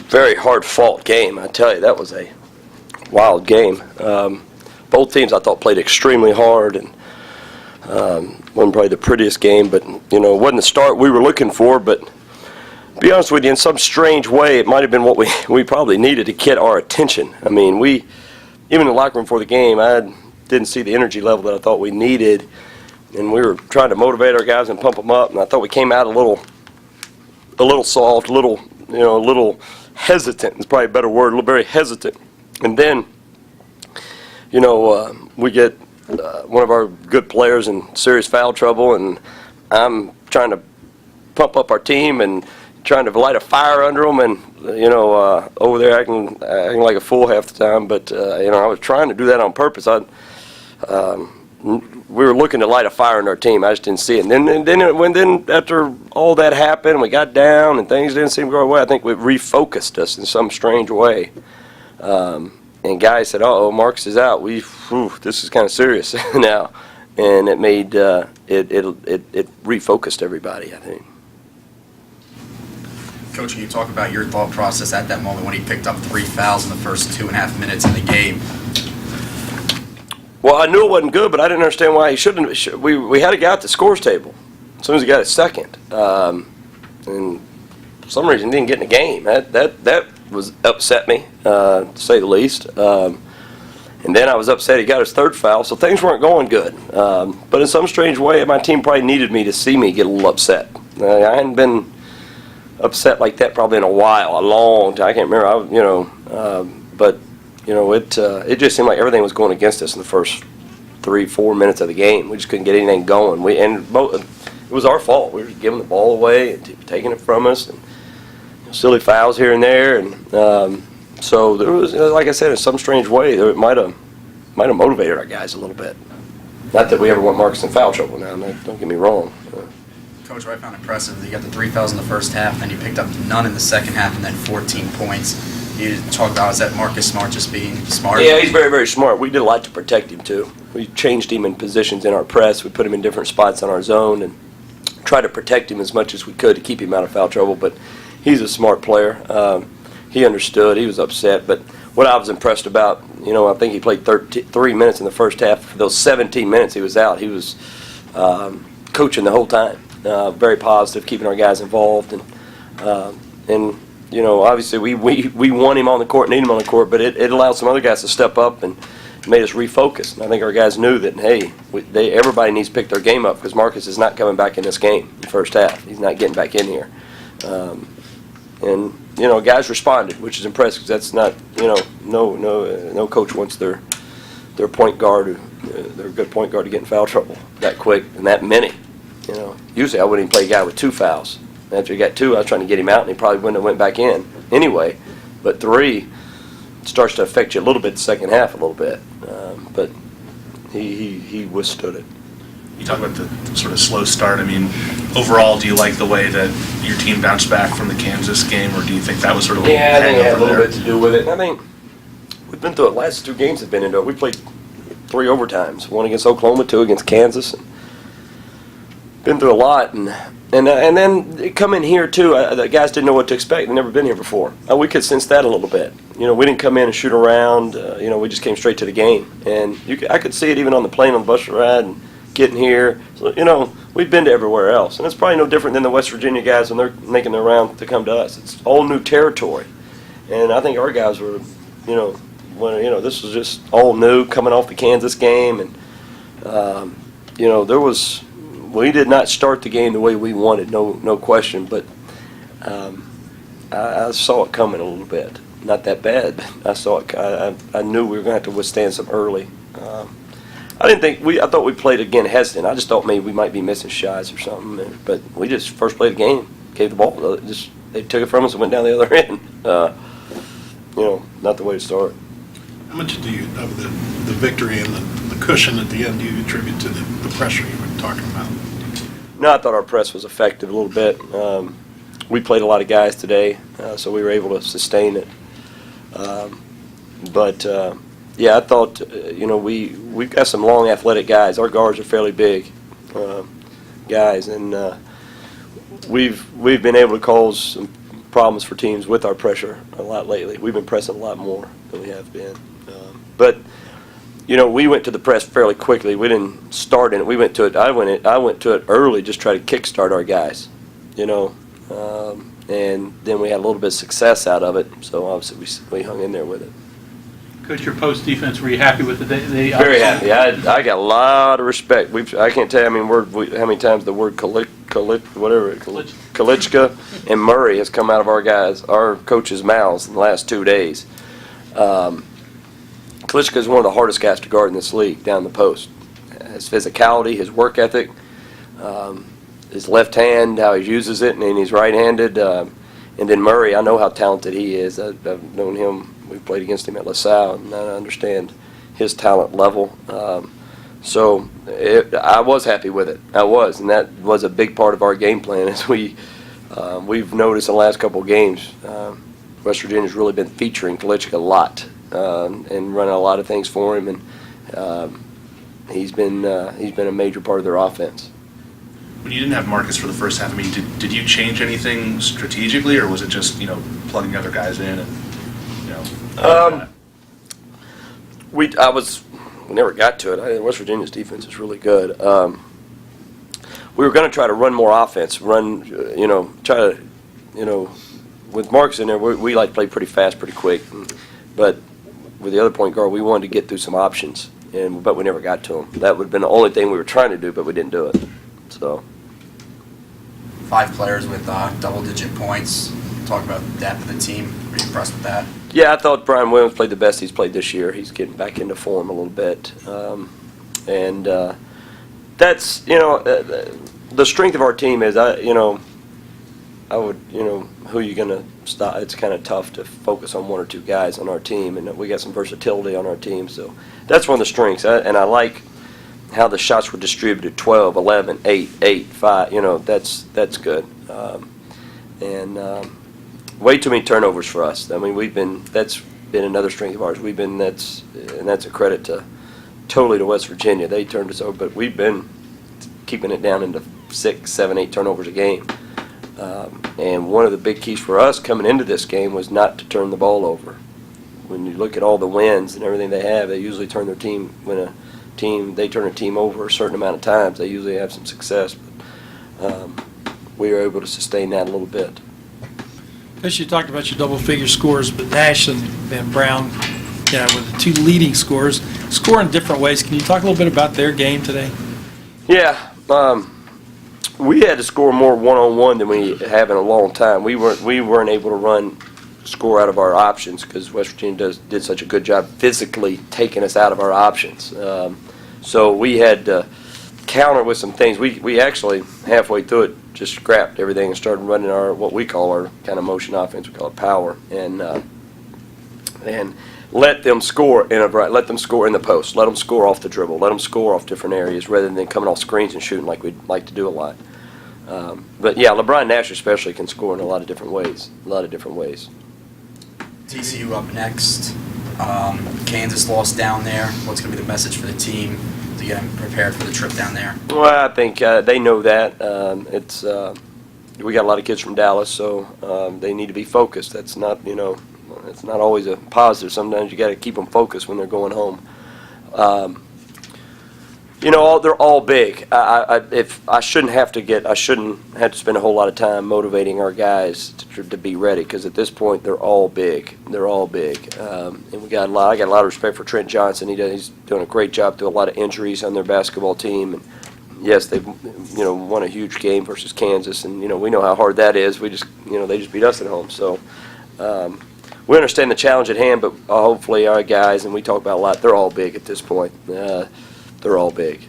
very hard-fought game. I tell you, that was a wild game. Both teams, I thought, played extremely hard, and wasn't probably the prettiest game, but it wasn't the start we were looking for. But to be honest with you, in some strange way, it might have been what we probably needed to get our attention. I mean, even in the locker room before the game, I didn't see the energy level that I thought we needed, and we were trying to motivate our guys and pump them up. And I thought we came out a little soft, a little hesitant. It's probably a better word, very hesitant. And then, we get one of our good players in serious foul trouble, and I'm trying to pump up our team and trying to light a fire under them, and over there acting like a fool half the time. But I was trying to do that on purpose. We were looking to light a fire in our team. I just didn't see it. And then after all that happened, we got down and things didn't seem to go our way. I think it refocused us in some strange way. And guys said, "Uh-oh, Marcus is out. This is kind of serious now." And it made it refocused everybody, I think. Coach, can you talk about your thought process at that moment when he picked up 3 fouls in the first 2.5 minutes in the game? Well, I knew it wasn't good, but I didn't understand why he shouldn't. We had a guy at the scores table as soon as he got his second, and for some reason he didn't get in the game. That was upset me, to say the least. And then I was upset he got his third foul, so things weren't going good. But in some strange way, my team probably needed me to see me get a little upset. I hadn't been upset like that probably in a while, a long time. I can't remember. But it just seemed like everything was going against us in the first 3-4 minutes of the game. We just couldn't get anything going. It was our fault. We were giving the ball away and taking it from us, and silly fouls here and there. And so there was, like I said, in some strange way, it might have motivated our guys a little bit. Not that we ever want Marcus in foul trouble now. Don't get me wrong. Coach, what I found impressive is you got the 3 fouls in the first half, then you picked up none in the second half, and then 14 points. You talk about, is that Marcus Smart just being smart? Yeah, he's very, very smart. We did a lot to protect him, too. We changed him in positions in our press. We put him in different spots on our zone and tried to protect him as much as we could to keep him out of foul trouble. But he's a smart player. He understood. He was upset. But what I was impressed about, I think he played 3 minutes in the first half. For those 17 minutes he was out, he was coaching the whole time. Very positive, keeping our guys involved. And obviously we want him on the court, need him on the court, but it allowed some other guys to step up and made us refocus. And I think our guys knew that, hey, everybody needs to pick their game up because Marcus is not coming back in this game in the first half. He's not getting back in here. Guys responded, which is impressive because that's not, no coach wants their point guard, their good point guard to get in foul trouble that quick and that many. Usually I wouldn't even play a guy with 2 fouls. After he got 2, I was trying to get him out, and he probably wouldn't have went back in anyway. But 3 starts to affect you a little bit the second half a little bit. But he withstood it. You talk about the sort of slow start. I mean, overall, do you like the way that your team bounced back from the Kansas game, or do you think that was sort of I think it had a little bit to do with it. And I think we've been through it. Last 2 games have been into it. We played 3 overtimes, 1 against Oklahoma, 2 against Kansas. And been through a lot, and then come in here too. The guys didn't know what to expect. They'd never been here before. We could sense that a little bit. We didn't come in and shoot around. We just came straight to the game, and I could see it even on the plane on the bus ride and getting here. So we've been to everywhere else, and it's probably no different than the West Virginia guys when they're making their round to come to us. It's all new territory, and I think our guys were, this was just all new coming off the Kansas game, and we did not start the game the way we wanted, no question, but I saw it coming a little bit. Not that bad, but I saw it. I knew we were going to have to withstand some early. I thought we played again hesitant. I just thought maybe we might be missing shots or something, but we just first played the game, gave the ball, they took it from us and went down the other end. Not the way to start. How much do you, of the victory and the cushion at the end, do you attribute to the pressure you were talking about? No, I thought our press was effective a little bit. We played a lot of guys today, so we were able to sustain it. I thought, we've got some long athletic guys. Our guards are fairly big guys, and we've been able to cause some problems for teams with our pressure a lot lately. We've been pressing a lot more than we have been. But we went to the press fairly quickly. We didn't start in it. We went to it. I went to it early, just try to kickstart our guys. And then we had a little bit of success out of it. So obviously we hung in there with it. Coach, your post defense, were you happy with it? Very happy. I got a lot of respect. I can't tell you how many times the word Kalichka and Murray has come out of our coaches' mouths in the last 2 days. Kalichka is one of the hardest guys to guard in this league down the post. His physicality, his work ethic, his left hand, how he uses it, and he's right-handed. And then Murray, I know how talented he is. I've known him. We played against him at LaSalle, and I understand his talent level. So I was happy with it. I was, and that was a big part of our game plan. As we've noticed in the last couple of games, West Virginia's really been featuring Kalichka a lot and running a lot of things for him, and he's been a major part of their offense. When you didn't have Marcus for the first half, I mean, did you change anything strategically, or was it just plugging other guys in and We never got to it. West Virginia's defense is really good. We were going to try to run more offense, try to, with Marcus in there, we like to play pretty fast, pretty quick. But with the other point guard, we wanted to get through some options, but we never got to them. That would have been the only thing we were trying to do, but we didn't do it. So 5 players with double-digit points. Talk about the depth of the team. Were you impressed with that? Yeah, I thought Brian Williams played the best he's played this year. He's getting back into form a little bit. That's, the strength of our team is, who are you going to stop? It's kind of tough to focus on 1 or 2 guys on our team, and we got some versatility on our team. So that's one of the strengths. And I like how the shots were distributed, 12, 11, 8, 8, 5. That's good. Way too many turnovers for us. I mean, that's been another strength of ours. That's a credit totally to West Virginia. They turned us over, but we've been keeping it down into 6, 7, 8 turnovers a game. And one of the big keys for us coming into this game was not to turn the ball over. When you look at all the wins and everything they have, they usually turn their team they turn a team over a certain amount of times. They usually have some success, but we were able to sustain that a little bit. Chris, you talked about your double-figure scores, but Nash and Van Brown, were the 2 leading scorers, score in different ways. Can you talk a little bit about their game today? Yeah, we had to score more one-on-one than we have in a long time. We weren't able to score out of our options because West Virginia did such a good job physically taking us out of our options. So we had to counter with some things. We actually halfway through it just scrapped everything and started running what we call our kind of motion offense. We call it power, and let them score in the post. Let them score off the dribble. Let them score off different areas rather than coming off screens and shooting like we'd like to do a lot. But yeah, LeBron Nash especially can score in a lot of different ways. TCU up next. Kansas lost down there. What's going to be the message for the team to get them prepared for the trip down there? Well, I think they know that. We got a lot of kids from Dallas, so they need to be focused. That's not, it's not always a positive. Sometimes you got to keep them focused when they're going home. They're all big. I shouldn't have to spend a whole lot of time motivating our guys to be ready, because at this point they're all big. And I got a lot of respect for Trent Johnson. He's doing a great job through a lot of injuries on their basketball team. And yes, they've won a huge game versus Kansas, and we know how hard that is. They just beat us at home. So we understand the challenge at hand, but hopefully our guys, and we talk about a lot, they're all big at this point. They're all big.